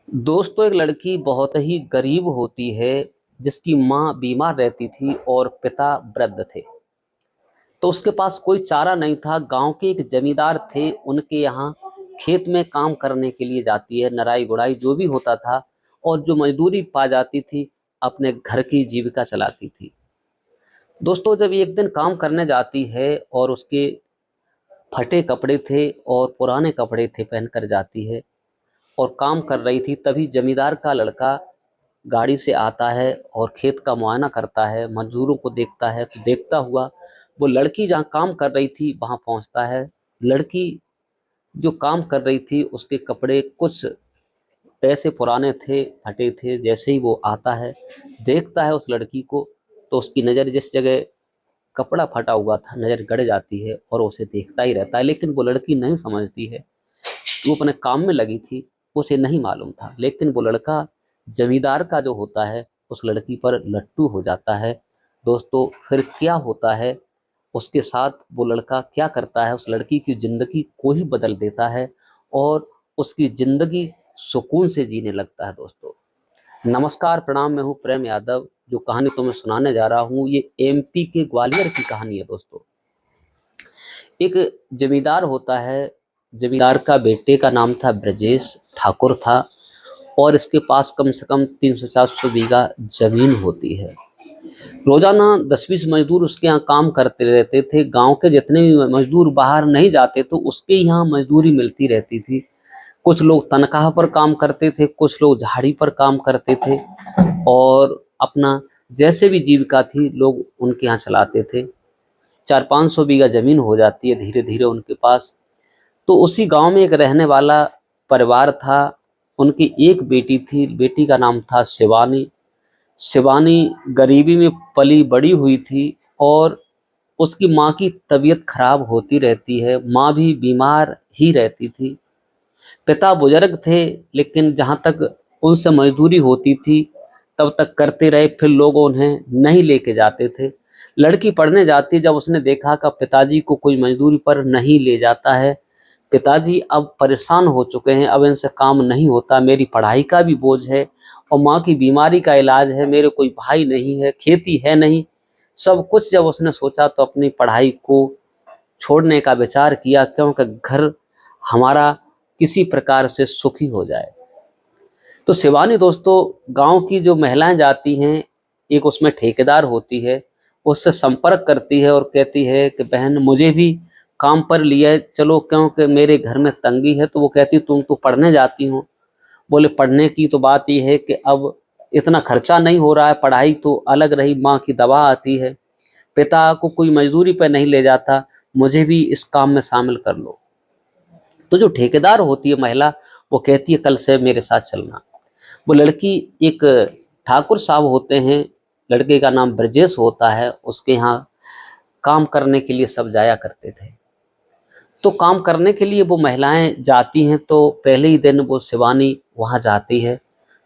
दोस्तों, एक लड़की बहुत ही गरीब होती है जिसकी माँ बीमार रहती थी और पिता वृद्ध थे। तो उसके पास कोई चारा नहीं था। गांव के एक जमींदार थे, उनके यहाँ खेत में काम करने के लिए जाती है, नराई गुड़ाई जो भी होता था, और जो मजदूरी पा जाती थी अपने घर की जीविका चलाती थी। दोस्तों, जब एक दिन काम करने जाती है और उसके फटे कपड़े थे और पुराने कपड़े थे पहनकर जाती है और काम कर रही थी, तभी जमींदार का लड़का गाड़ी से आता है और खेत का मुआयना करता है, मजदूरों को देखता है। तो देखता हुआ वो लड़की जहाँ काम कर रही थी वहाँ पहुँचता है। लड़की जो काम कर रही थी उसके कपड़े कुछ पैसे पुराने थे, फटे थे। जैसे ही वो आता है, देखता है उस लड़की को, तो उसकी नज़र जिस जगह कपड़ा फटा हुआ था नज़र गड़ जाती है और उसे देखता ही रहता है। लेकिन वो लड़की नहीं समझती है, वो अपने काम में लगी थी, उसे नहीं मालूम था। लेकिन वो लड़का जमींदार का जो होता है उस लड़की पर लट्टू हो जाता है। दोस्तों, फिर क्या होता है उसके साथ, वो लड़का क्या करता है, उस लड़की की ज़िंदगी को ही बदल देता है और उसकी ज़िंदगी सुकून से जीने लगता है। दोस्तों नमस्कार, प्रणाम। मैं हूँ प्रेम यादव। जो कहानी तुम्हें सुनाने जा रहा हूँ ये एमपी के ग्वालियर की कहानी है। दोस्तों, एक जमींदार होता है। जमींदार का बेटे का नाम था ब्रजेश ठाकुर था, और इसके पास कम से कम 300-400 बीघा जमीन होती है। रोजाना 10-20 मजदूर उसके यहाँ काम करते रहते थे। गांव के जितने भी मजदूर बाहर नहीं जाते तो उसके यहाँ मजदूरी मिलती रहती थी। कुछ लोग तनख्वाह पर काम करते थे, कुछ लोग झाड़ी पर काम करते थे, और अपना जैसे भी जीविका थी लोग उनके यहाँ चलाते थे। 400-500 बीघा जमीन हो जाती है धीरे धीरे उनके पास। तो उसी गांव में एक रहने वाला परिवार था। उनकी एक बेटी थी, बेटी का नाम था शिवानी। शिवानी गरीबी में पली बड़ी हुई थी और उसकी माँ की तबीयत खराब होती रहती है। माँ भी बीमार ही रहती थी। पिता बुजुर्ग थे, लेकिन जहाँ तक उनसे मजदूरी होती थी तब तक करते रहे, फिर लोग उन्हें नहीं लेके जाते थे। लड़की पढ़ने जाती, जब उसने देखा कि पिताजी को कोई मजदूरी पर नहीं ले जाता है, पिताजी अब परेशान हो चुके हैं, अब इनसे काम नहीं होता, मेरी पढ़ाई का भी बोझ है और माँ की बीमारी का इलाज है, मेरे कोई भाई नहीं है, खेती है नहीं, सब कुछ जब उसने सोचा तो अपनी पढ़ाई को छोड़ने का विचार किया, क्योंकि घर हमारा किसी प्रकार से सुखी हो जाए। तो शिवानी दोस्तों, गांव की जो महिलाएं जाती हैं, एक उसमें ठेकेदार होती है, उससे संपर्क करती है और कहती है कि बहन मुझे भी काम पर लिया चलो, क्योंकि मेरे घर में तंगी है। तो वो कहती तुम तो पढ़ने जाती हो। बोले पढ़ने की तो बात यह है कि अब इतना खर्चा नहीं हो रहा है, पढ़ाई तो अलग रही, माँ की दवा आती है, पिता को कोई मजदूरी पर नहीं ले जाता, मुझे भी इस काम में शामिल कर लो। तो जो ठेकेदार होती है महिला, वो कहती है कल से मेरे साथ चलना। वो लड़की, एक ठाकुर साहब होते हैं, लड़के का नाम ब्रजेश होता है, उसके यहाँ काम करने के लिए सब जाया करते थे। तो काम करने के लिए वो महिलाएं जाती हैं, तो पहले ही दिन वो शिवानी वहाँ जाती है,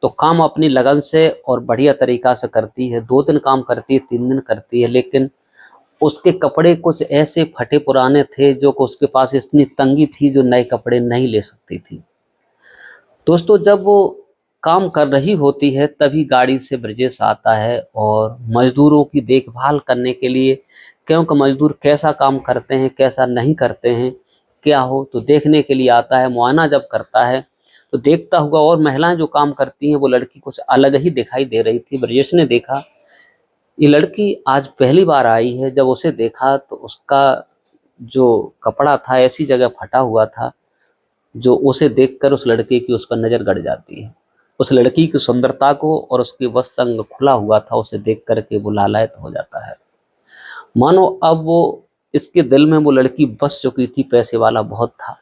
तो काम अपनी लगन से और बढ़िया तरीका से करती है। 2 दिन काम करती है, 3 दिन करती है, लेकिन उसके कपड़े कुछ ऐसे फटे पुराने थे जो कि उसके पास इतनी तंगी थी जो नए कपड़े नहीं ले सकती थी। दोस्तों, जब वो काम कर रही होती है तभी गाड़ी से ब्रजेश आता है और मजदूरों की देखभाल करने के लिए, क्योंकि मजदूर कैसा काम करते हैं कैसा नहीं करते हैं क्या हो, तो देखने के लिए आता है। मुआयना जब करता है तो देखता हुआ, और महिलाएं जो काम करती हैं वो लड़की कुछ अलग ही दिखाई दे रही थी। ब्रजेश ने देखा ये लड़की आज पहली बार आई है। जब उसे देखा तो उसका जो कपड़ा था ऐसी जगह फटा हुआ था जो उसे देखकर उस लड़के की उस पर नज़र गड़ जाती है। उस लड़की की सुंदरता को और उसके वस्त्र अंग खुला हुआ था उसे देख करके वो लालायित हो जाता है। मानो अब वो, इसके दिल में वो लड़की बस चुकी थी, पैसे वाला बहुत था।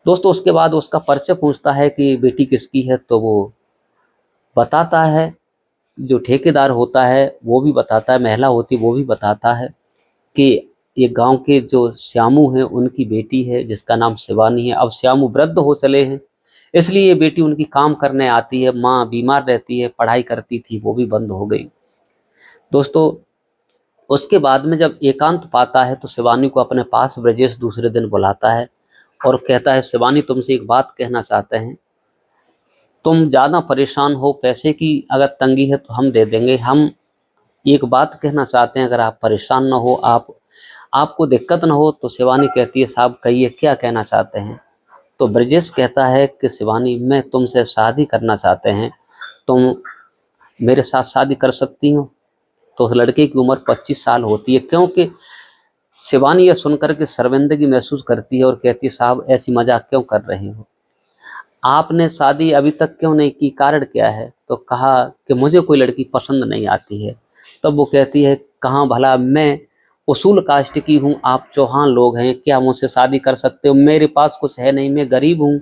दोस्तों, उसके बाद उसका परिचय पूछता है कि बेटी किसकी है, तो वो बताता है। जो ठेकेदार होता है वो भी बताता है, महिला होती वो भी बताता है कि ये गांव के जो श्यामू हैं उनकी बेटी है जिसका नाम शिवानी है। अब श्यामू वृद्ध हो चले हैं, इसलिए ये बेटी उनकी काम करने आती है। माँ बीमार रहती है, पढ़ाई करती थी वो भी बंद हो गई। दोस्तों, उसके बाद में जब एकांत पाता है तो शिवानी को अपने पास ब्रजेश दूसरे दिन बुलाता है और कहता है शिवानी तुमसे एक बात कहना चाहते हैं। तुम ज़्यादा परेशान हो, पैसे की अगर तंगी है तो हम दे देंगे। हम एक बात कहना चाहते हैं, अगर आप परेशान ना हो, आपको दिक्कत ना हो। तो शिवानी कहती है साहब कहिए क्या कहना चाहते हैं। तो ब्रजेश कहता है कि शिवानी मैं तुमसे शादी करना चाहते हैं, तुम मेरे साथ शादी कर सकती हो। तो उस लड़के की उम्र 25 साल होती है। क्योंकि शिवानी यह सुनकर के शर्मिंदगी महसूस करती है और कहती है साहब ऐसी मजाक क्यों कर रहे हो, आपने शादी अभी तक क्यों नहीं की, कारण क्या है। तो कहा कि मुझे कोई लड़की पसंद नहीं आती है। तब वो कहती है कहाँ भला, मैं उसूल कास्ट की हूँ, आप चौहान लोग हैं, क्या मुझसे शादी कर सकते हो। मेरे पास कुछ है नहीं, मैं गरीब हूँ,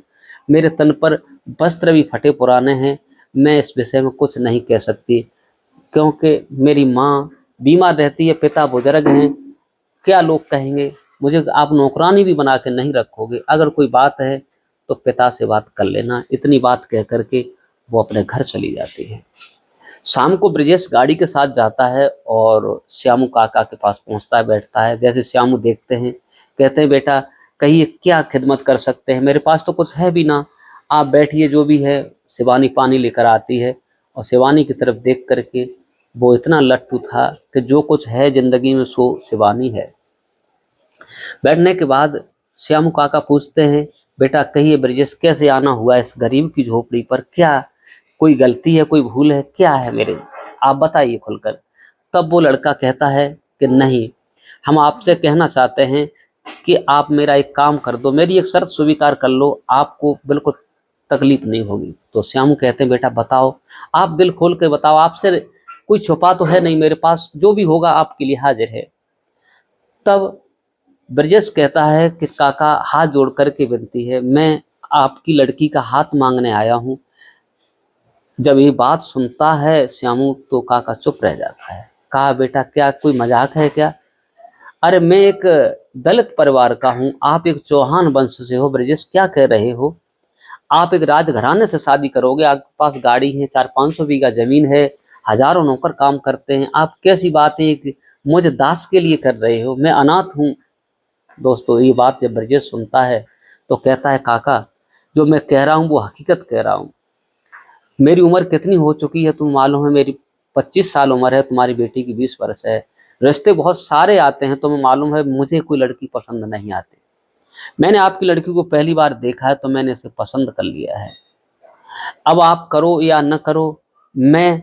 मेरे तन पर वस्त्र भी फटे पुराने हैं, मैं इस विषय में कुछ नहीं कह सकती क्योंकि मेरी माँ बीमार रहती है, पिता बुजुर्ग हैं, क्या लोग कहेंगे, मुझे आप नौकरानी भी बना के नहीं रखोगे, अगर कोई बात है तो पिता से बात कर लेना। इतनी बात कह करके वो अपने घर चली जाती है। शाम को ब्रजेश गाड़ी के साथ जाता है और श्यामू काका के पास पहुंचता है, बैठता है। जैसे श्यामू देखते हैं, कहते हैं बेटा कहिए क्या खिदमत कर सकते हैं, मेरे पास तो कुछ है भी ना, आप बैठिए, जो भी है। शिवानी पानी लेकर आती है और शिवानी की तरफ देख करके वो इतना लट्टू था कि जो कुछ है जिंदगी में सो शिवानी है। बैठने के बाद श्यामू काका पूछते हैं बेटा कहिए ब्रजेश कैसे आना हुआ इस गरीब की झोपड़ी पर, क्या कोई गलती है, कोई भूल है, क्या है मेरे, आप बताइए खुलकर। तब वो लड़का कहता है कि नहीं, हम आपसे कहना चाहते हैं कि आप मेरा एक काम कर दो, मेरी एक शर्त स्वीकार कर लो, आपको बिल्कुल तकलीफ नहीं होगी। तो श्यामू कहते हैं बेटा बताओ, आप दिल खोल के बताओ, आपसे कोई छुपा तो है नहीं, मेरे पास जो भी होगा आपके लिए हाजिर है। तब ब्रजेश कहता है कि काका हाथ जोड़ करके विनती है, मैं आपकी लड़की का हाथ मांगने आया हूँ। जब ये बात सुनता है श्यामू तो काका चुप रह जाता है। कहा बेटा क्या कोई मजाक है क्या, अरे मैं एक दलित परिवार का हूँ, आप एक चौहान वंश से हो, ब्रजेश क्या कह रहे हो, आप एक राजघराने से शादी करोगे, आपके पास गाड़ी है, 400-500 बीघा जमीन है, हजारों नौकर काम करते हैं, आप कैसी बात है कि मुझे दास के लिए कर रहे हो, मैं अनाथ हूँ। दोस्तों ये बात जब ब्रजेश सुनता है तो कहता है काका जो मैं कह रहा हूँ वो हकीकत कह रहा हूँ, मेरी उम्र कितनी हो चुकी है तुम्हें मालूम है, मेरी 25 साल उम्र है, तुम्हारी बेटी की 20 वर्ष है, रिश्ते बहुत सारे आते हैं, तुम्हें मालूम है मुझे कोई लड़की पसंद नहीं आती, मैंने आपकी लड़की को पहली बार देखा है तो मैंने इसे पसंद कर लिया है, अब आप करो या न करो, मैं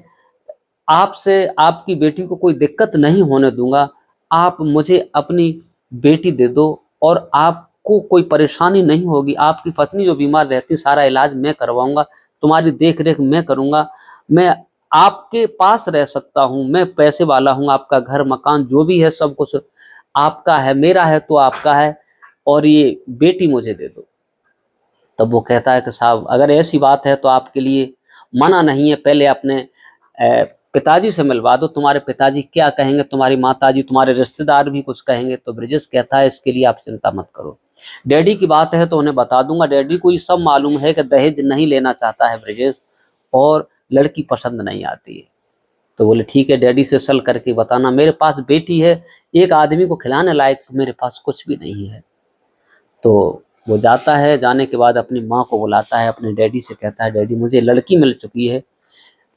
आपसे आपकी बेटी को कोई दिक्कत नहीं होने दूंगा, आप मुझे अपनी बेटी दे दो और आपको कोई परेशानी नहीं होगी, आपकी पत्नी जो बीमार रहती सारा इलाज मैं करवाऊंगा, तुम्हारी देख रेख मैं करूंगा, मैं आपके पास रह सकता हूं, मैं पैसे वाला हूं, आपका घर मकान जो भी है सब कुछ आपका है, मेरा है तो आपका है, और ये बेटी मुझे दे दो। तब वो कहता है कि साहब अगर ऐसी बात है तो आपके लिए मना नहीं है, पहले अपने पिताजी से मिलवा दो, तुम्हारे पिताजी क्या कहेंगे, तुम्हारी माताजी तुम्हारे रिश्तेदार भी कुछ कहेंगे। तो ब्रजेश कहता है इसके लिए आप चिंता मत करो, डैडी की बात है तो उन्हें बता दूंगा, डैडी को ये सब मालूम है कि दहेज नहीं लेना चाहता है ब्रजेश और लड़की पसंद नहीं आती है। तो बोले ठीक है डैडी से सल करके बताना, मेरे पास बेटी है, एक आदमी को खिलाने लायक तो मेरे पास कुछ भी नहीं है। तो वो जाता है, जाने के बाद अपनी माँ को बुलाता है, अपने डैडी से कहता है डैडी मुझे लड़की मिल चुकी है,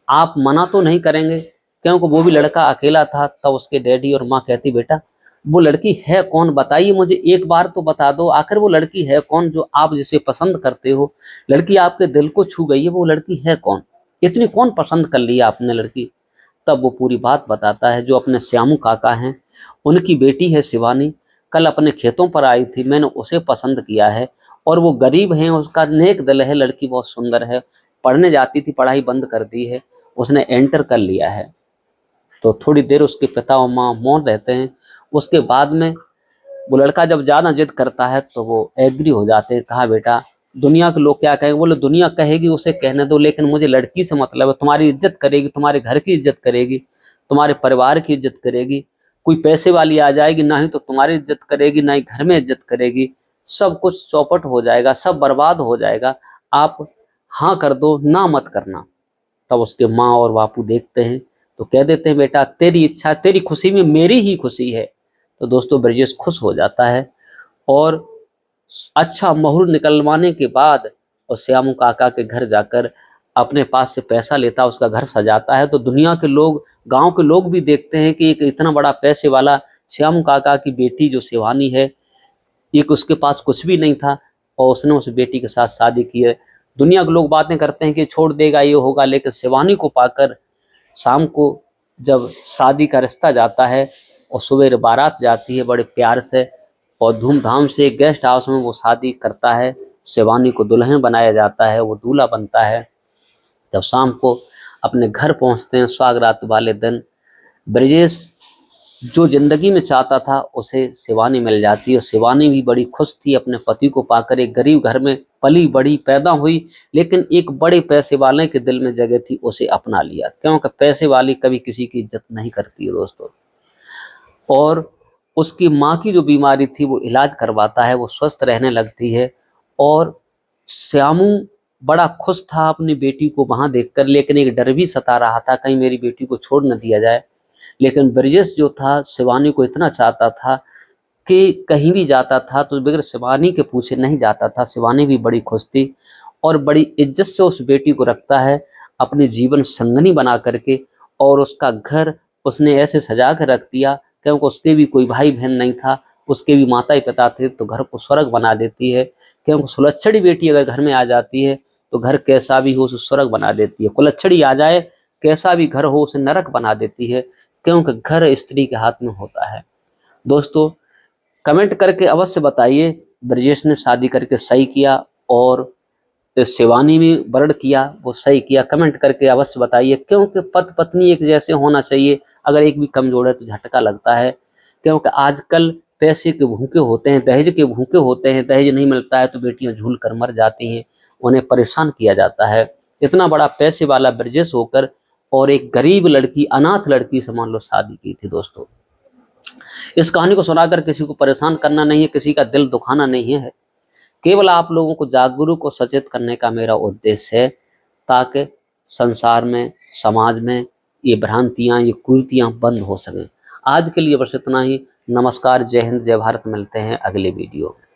आप मना तो नहीं करेंगे, क्योंकि वो भी लड़का अकेला था। तब उसके डैडी और माँ कहती बेटा वो लड़की है कौन, बताइए मुझे एक बार तो बता दो, आखिर वो लड़की है कौन जो आप जिसे पसंद करते हो, लड़की आपके दिल को छू गई है, वो लड़की है कौन, इतनी कौन पसंद कर लिया आपने लड़की। तब वो पूरी बात बताता है, जो अपने श्यामू काका हैं उनकी बेटी है शिवानी, कल अपने खेतों पर आई थी, मैंने उसे पसंद किया है, और वो गरीब हैं, उसका नेक दिल है, लड़की बहुत सुंदर है, पढ़ने जाती थी पढ़ाई बंद कर दी है, उसने एंटर कर लिया है। तो थोड़ी देर उसके पिता और माँ मौन रहते हैं, उसके बाद में वो लड़का जब ज़्यादा जिद करता है तो वो एग्री हो जाते हैं। कहा बेटा दुनिया के लोग क्या कहेंगे, बोले दुनिया कहेगी उसे कहने दो, लेकिन मुझे लड़की से मतलब है, तुम्हारी इज्जत करेगी, तुम्हारे घर की इज्जत करेगी, तुम्हारे परिवार की इज्जत करेगी, कोई पैसे वाली आ जाएगी ना ही तो तुम्हारी इज्जत करेगी ना ही घर में इज्जत करेगी, सब कुछ चौपट हो जाएगा, सब बर्बाद हो जाएगा, आप हाँ कर दो ना मत करना। तब उसके माँ और बापू देखते हैं तो कह देते हैं बेटा तेरी इच्छा, तेरी खुशी में मेरी ही खुशी है। तो दोस्तों ब्रजेश खुश हो जाता है और अच्छा मुहूर्त निकलवाने के बाद और श्यामू काका के घर जाकर अपने पास से पैसा लेता है, उसका घर सजाता है, तो दुनिया के लोग, गांव के लोग भी देखते हैं कि एक इतना बड़ा पैसे वाला श्याम काका की बेटी जो शिवानी है, एक उसके पास कुछ भी नहीं था और उसने उस बेटी के साथ शादी की है। दुनिया के लोग बातें करते हैं कि छोड़ देगा, ये होगा, लेकिन शिवानी को पाकर शाम को जब शादी का रिश्ता जाता है और सुबह बारात जाती है बड़े प्यार से और धूमधाम से गेस्ट हाउस में वो शादी करता है। शिवानी को दुल्हन बनाया जाता है, वो दूल्हा बनता है। जब शाम को अपने घर पहुंचते हैं सुहागरात वाले दिन, ब्रजेश जो जिंदगी में चाहता था उसे शिवानी मिल जाती है और शिवानी भी बड़ी खुश थी अपने पति को पाकर। एक गरीब घर में पली बड़ी पैदा हुई, लेकिन एक बड़े पैसे वाले के दिल में जगह थी, उसे अपना लिया, क्योंकि पैसे वाली कभी किसी की इज्जत नहीं करती है दोस्तों। और उसकी माँ की जो बीमारी थी वो इलाज करवाता है, वो स्वस्थ रहने लगती है और श्यामू बड़ा खुश था अपनी बेटी को वहां देखकर, लेकिन एक डर भी सता रहा था कहीं मेरी बेटी को छोड़ न दिया जाए। लेकिन ब्रजेश जो था शिवानी को इतना चाहता था कि कहीं भी जाता था तो बगैर शिवानी के पूछे नहीं जाता था। शिवानी भी बड़ी खुश थी और बड़ी इज्जत से उस बेटी को रखता है अपने जीवन संगनी बना करके। और उसका घर उसने ऐसे सजा कर रख दिया, क्योंकि उसके भी कोई भाई बहन नहीं था, उसके भी माता पिता थे, तो घर को स्वर्ग बना देती है। क्योंकि सुलक्षणी बेटी अगर घर में आ जाती है तो घर कैसा भी हो उसे स्वर्ग बना देती है, कुलच्छड़ी आ जाए कैसा भी घर हो उसे नरक बना देती है, क्योंकि घर स्त्री के हाथ में होता है। दोस्तों कमेंट करके अवश्य बताइए ब्रजेश ने शादी करके सही किया और शिवानी में वर्ण किया वो सही किया। कमेंट करके अवश्य बताइए, क्योंकि पति पत्नी एक जैसे होना चाहिए, अगर एक भी कमजोर है तो झटका लगता है। क्योंकि आजकल पैसे के भूखे होते हैं, दहेज के भूखे होते हैं, दहेज नहीं मिलता है तो बेटियां झूल कर मर जाती हैं, उन्हें परेशान किया जाता है। इतना बड़ा पैसे वाला ब्रजेश होकर और एक गरीब लड़की, अनाथ लड़की से मान लो शादी की थी। दोस्तों इस कहानी को सुनाकर किसी को परेशान करना नहीं है, किसी का दिल दुखाना नहीं है, केवल आप लोगों को जागरूक और सचेत करने का मेरा उद्देश्य है, ताकि संसार में, समाज में ये भ्रांतियाँ, ये कुरीतियाँ बंद हो सकें। आज के लिए बस इतना ही। नमस्कार, जय हिंद, जय भारत। मिलते हैं अगले वीडियो में।